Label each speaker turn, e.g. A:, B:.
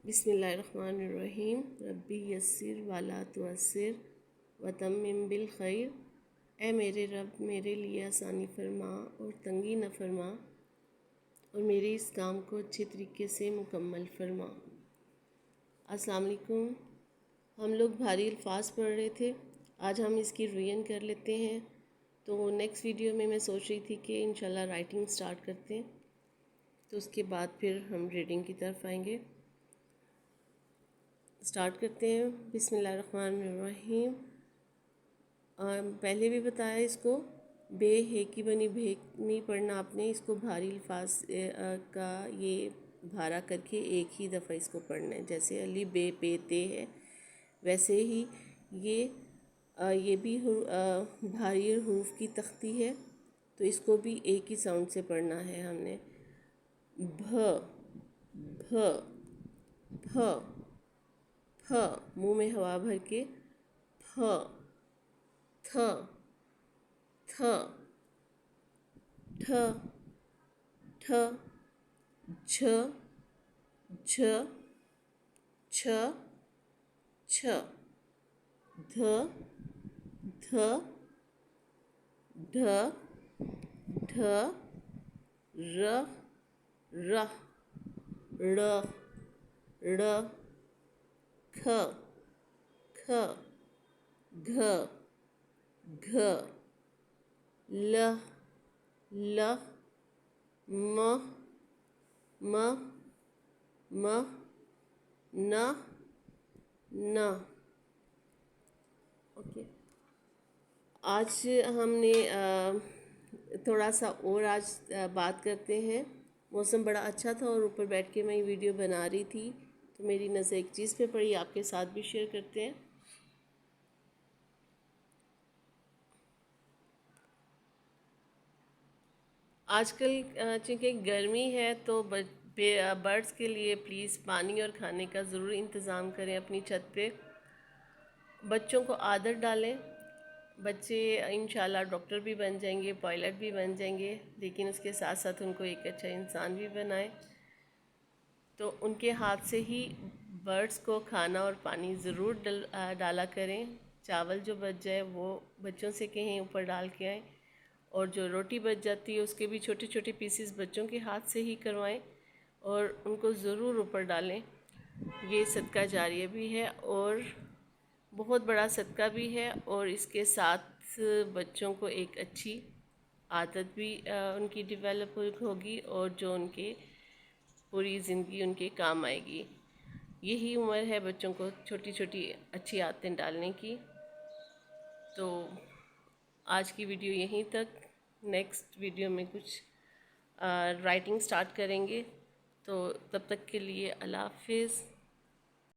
A: बिस्मिल्लाहिर्रहमानिर्रहीम। रब्बी यस्सिर वला तुअस्सिर वतम्मिम बिल खैर। ए मेरे रब, मेरे लिए आसानी फरमा और तंगी न फरमा, और मेरे इस काम को अच्छे तरीके से मुकम्मल फरमा। अस्सलाम वालेकुम। हम लोग भारी अल्फाज पढ़ रहे थे, आज हम इसकी रिवीजन कर लेते हैं। तो नेक्स्ट वीडियो में मैं सोच रही थी कि इंशाल्लाह राइटिंग स्टार्ट करते हैं, तो उसके बाद फिर हम रीडिंग की तरफ आएंगे। स्टार्ट करते हैं। बिस्मिल्लाहिर्रहमानिर्रहीम। पहले भी बताया, इसको बे है की बनी भे नहीं पढ़ना आपने, इसको भारी अल्फाज का ये भारा करके एक ही दफ़ा इसको पढ़ना है। जैसे अली बे पे ते है, वैसे ही ये भी भारी हुरूफ की तख्ती है, तो इसको भी एक ही साउंड से पढ़ना है हमने। भ भ भ फ, मुंह में हवा भर के फ, थ थ ठ ठ, झ झ छ छ, ध ध ढ ढ, र र ड़ ड़, ख ख, घ घ, ल ल, म म म, न न। ओके, आज हमने थोड़ा सा और आज बात करते हैं। मौसम बड़ा अच्छा था और ऊपर बैठ के मैं ये वीडियो बना रही थी, तो मेरी नज़र एक चीज़ पे पड़ी, आपके साथ भी शेयर करते हैं। आजकल चूँकि गर्मी है, तो बर्ड्स के लिए प्लीज़ पानी और खाने का ज़रूर इंतज़ाम करें अपनी छत पे। बच्चों को आदत डालें, बच्चे इंशाल्लाह डॉक्टर भी बन जाएंगे, पायलट भी बन जाएंगे, लेकिन उसके साथ साथ उनको एक अच्छा इंसान भी बनाएं। तो उनके हाथ से ही बर्ड्स को खाना और पानी ज़रूर डाला करें। चावल जो बच जाए वो बच्चों से कहीं ऊपर डाल के आएँ, और जो रोटी बच जाती है उसके भी छोटे छोटे पीसेस बच्चों के हाथ से ही करवाएं और उनको ज़रूर ऊपर डालें। ये सदका जारिया भी है और बहुत बड़ा सदका भी है, और इसके साथ बच्चों को एक अच्छी आदत भी उनकी डेवलप होगी, और जो उनके पूरी ज़िंदगी उनके काम आएगी। यही उम्र है बच्चों को छोटी छोटी अच्छी आदतें डालने की। तो आज की वीडियो यहीं तक। नेक्स्ट वीडियो में कुछ राइटिंग स्टार्ट करेंगे, तो तब तक के लिए अल्लाह हाफिज़।